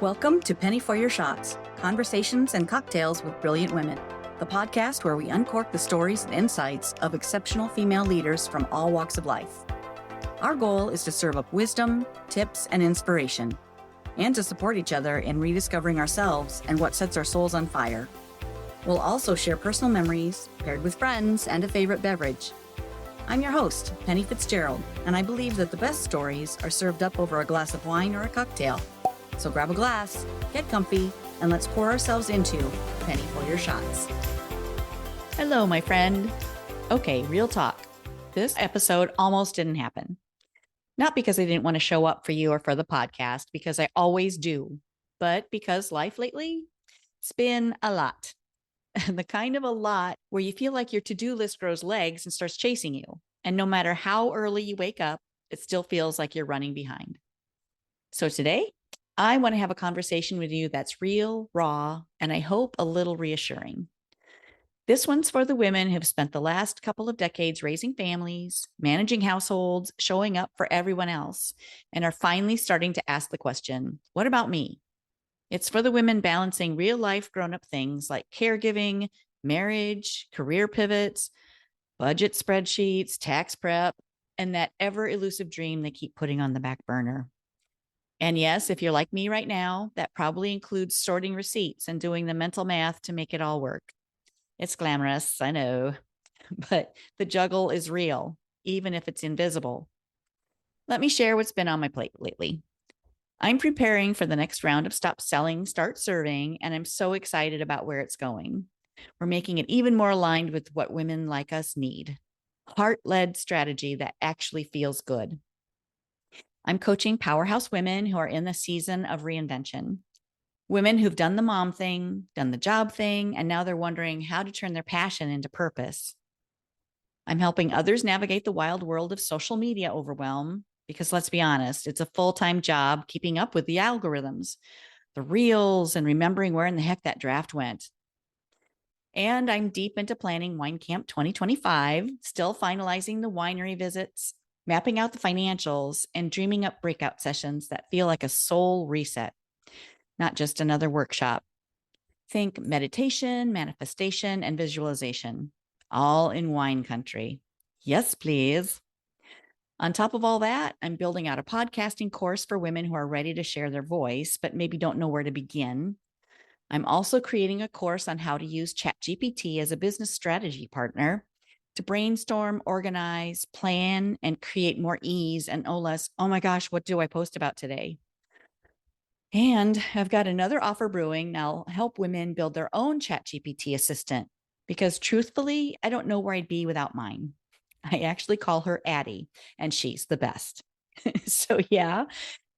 Welcome to Penny for Your Shots, Conversations and Cocktails with Brilliant Women, the podcast where we uncork the stories and insights of exceptional female leaders from all walks of life. Our goal is to serve up wisdom, tips, and inspiration, and to support each other in rediscovering ourselves and what sets our souls on fire. We'll also share personal memories, paired with friends and a favorite beverage. I'm your host, Penny Fitzgerald, and I believe that the best stories are served up over a glass of wine or a cocktail. So grab a glass, get comfy, and let's pour ourselves into Penny for Your Shots. Hello, my friend. Okay, real talk. This episode almost didn't happen. Not because I didn't want to show up for you or for the podcast, because I always do, but because life lately, it's been a lot. The kind of a lot where you feel like your to-do list grows legs and starts chasing you. And no matter how early you wake up, it still feels like you're running behind. So today, I want to have a conversation with you that's real, raw, and I hope a little reassuring. This one's for the women who've spent the last couple of decades raising families, managing households, showing up for everyone else, and are finally starting to ask the question, what about me? It's for the women balancing real life grown-up things like caregiving, marriage, career pivots, budget spreadsheets, tax prep, and that ever elusive dream they keep putting on the back burner. And yes, if you're like me right now, that probably includes sorting receipts and doing the mental math to make it all work. It's glamorous, I know, but the juggle is real, even if it's invisible. Let me share what's been on my plate lately. I'm preparing for the next round of Stop Selling, Start Serving, and I'm so excited about where it's going. We're making it even more aligned with what women like us need. Heart-led strategy that actually feels good. I'm coaching powerhouse women who are in the season of reinvention. Women who've done the mom thing, done the job thing, and now they're wondering how to turn their passion into purpose. I'm helping others navigate the wild world of social media overwhelm, because let's be honest, it's a full-time job keeping up with the algorithms, the reels, and remembering where in the heck that draft went. And I'm deep into planning Wine Camp 2025, still finalizing the winery visits, mapping out the financials, and dreaming up breakout sessions that feel like a soul reset, not just another workshop. Think meditation, manifestation, and visualization, all in wine country. Yes, please. On top of all that, I'm building out a podcasting course for women who are ready to share their voice, but maybe don't know where to begin. I'm also creating a course on how to use ChatGPT as a business strategy partner to brainstorm, organize, plan, and create more ease and less, oh my gosh, what do I post about today? And I've got another offer brewing. Now help women build their own ChatGPT assistant, because truthfully, I don't know where I'd be without mine. I actually call her Addie, and she's the best. So yeah,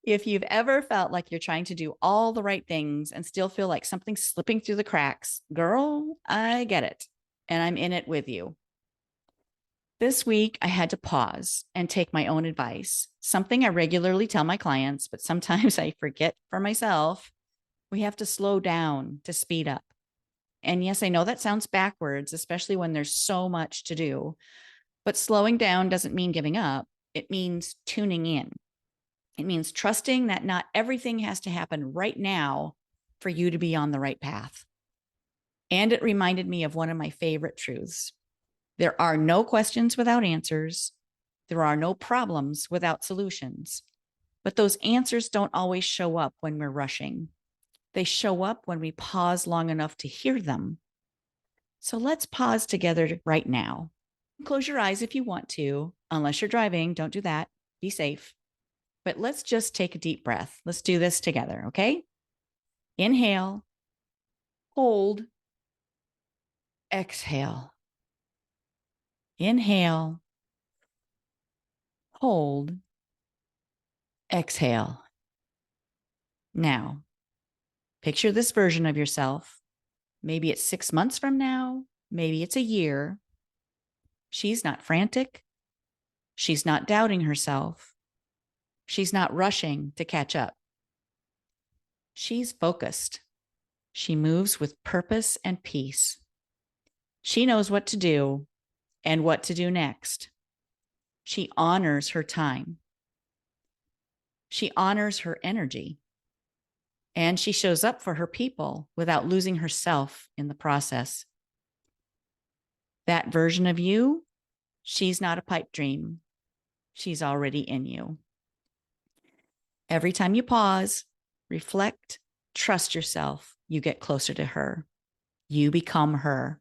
if you've ever felt like you're trying to do all the right things and still feel like something's slipping through the cracks, girl, I get it. And I'm in it with you. This week, I had to pause and take my own advice, something I regularly tell my clients, but sometimes I forget for myself. We have to slow down to speed up. And yes, I know that sounds backwards, especially when there's so much to do. But slowing down doesn't mean giving up. It means tuning in. It means trusting that not everything has to happen right now for you to be on the right path. And it reminded me of one of my favorite truths. There are no questions without answers. There are no problems without solutions. But those answers don't always show up when we're rushing. They show up when we pause long enough to hear them. So let's pause together right now. Close your eyes if you want to. Unless you're driving, don't do that. Be safe. But let's just take a deep breath. Let's do this together, okay? Inhale, hold, exhale. Inhale, hold, exhale. Now, picture this version of yourself. Maybe it's 6 months from now. Maybe it's a year. She's not frantic. She's not doubting herself. She's not rushing to catch up. She's focused. She moves with purpose and peace. She knows what to do and what to do next. She honors her time. She honors her energy. And she shows up for her people without losing herself in the process. That version of you, she's not a pipe dream. She's already in you. Every time you pause, reflect, trust yourself, you get closer to her. You become her.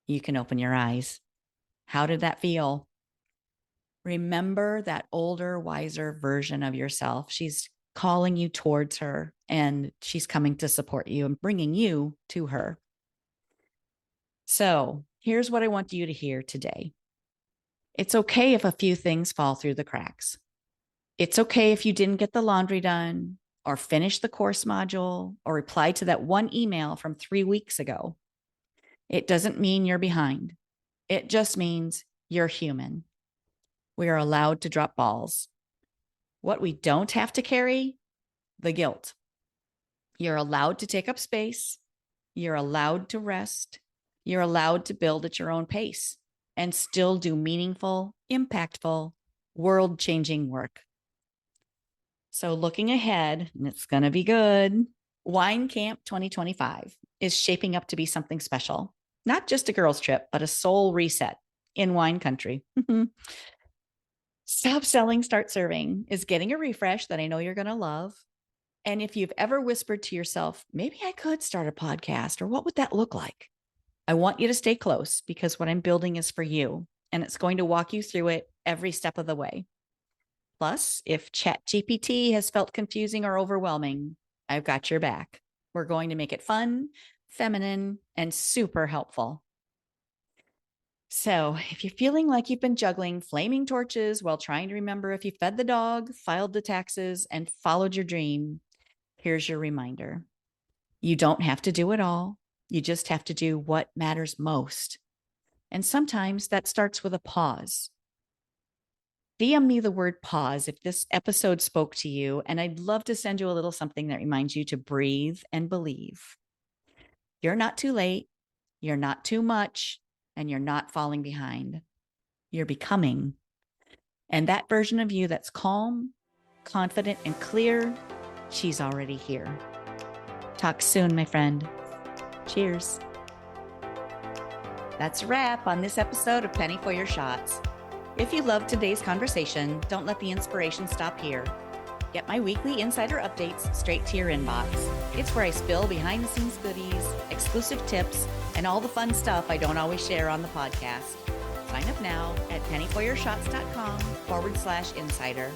You can open your eyes. How did that feel? Remember that older, wiser version of yourself. She's calling you towards her, and she's coming to support you and bringing you to her. So here's what I want you to hear today. It's okay if a few things fall through the cracks. It's okay if you didn't get the laundry done or finish the course module or reply to that one email from 3 weeks ago. It doesn't mean you're behind. It just means you're human. We are allowed to drop balls. What we don't have to carry, the guilt. You're allowed to take up space. You're allowed to rest. You're allowed to build at your own pace and still do meaningful, impactful, world-changing work. So looking ahead, and it's going to be good, Wine Camp 2025 is shaping up to be something special. Not just a girls' trip, but a soul reset in wine country. Stop Selling, Start Serving is getting a refresh that I know you're going to love. And if you've ever whispered to yourself, maybe I could start a podcast, or what would that look like? I want you to stay close because what I'm building is for you, and it's going to walk you through it every step of the way. Plus, if ChatGPT has felt confusing or overwhelming, I've got your back. We're going to make it fun, feminine, and super helpful. So if you're feeling like you've been juggling flaming torches while trying to remember if you fed the dog, filed the taxes, and followed your dream, here's your reminder. You don't have to do it all. You just have to do what matters most. And sometimes that starts with a pause. DM me the word pause if this episode spoke to you, and I'd love to send you a little something that reminds you to breathe and believe. You're not too late. You're not too much. And you're not falling behind. You're becoming. And that version of you that's calm, confident, and clear, she's already here. Talk soon, my friend. Cheers. That's a wrap on this episode of Penny for Your Shots. If you loved today's conversation, don't let the inspiration stop here. Get my weekly insider updates straight to your inbox. It's where I spill behind the scenes goodies, exclusive tips, and all the fun stuff I don't always share on the podcast. Sign up now at pennyforyourshots.com/insider.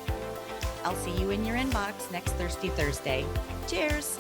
I'll see you in your inbox next Thirsty Thursday. Cheers.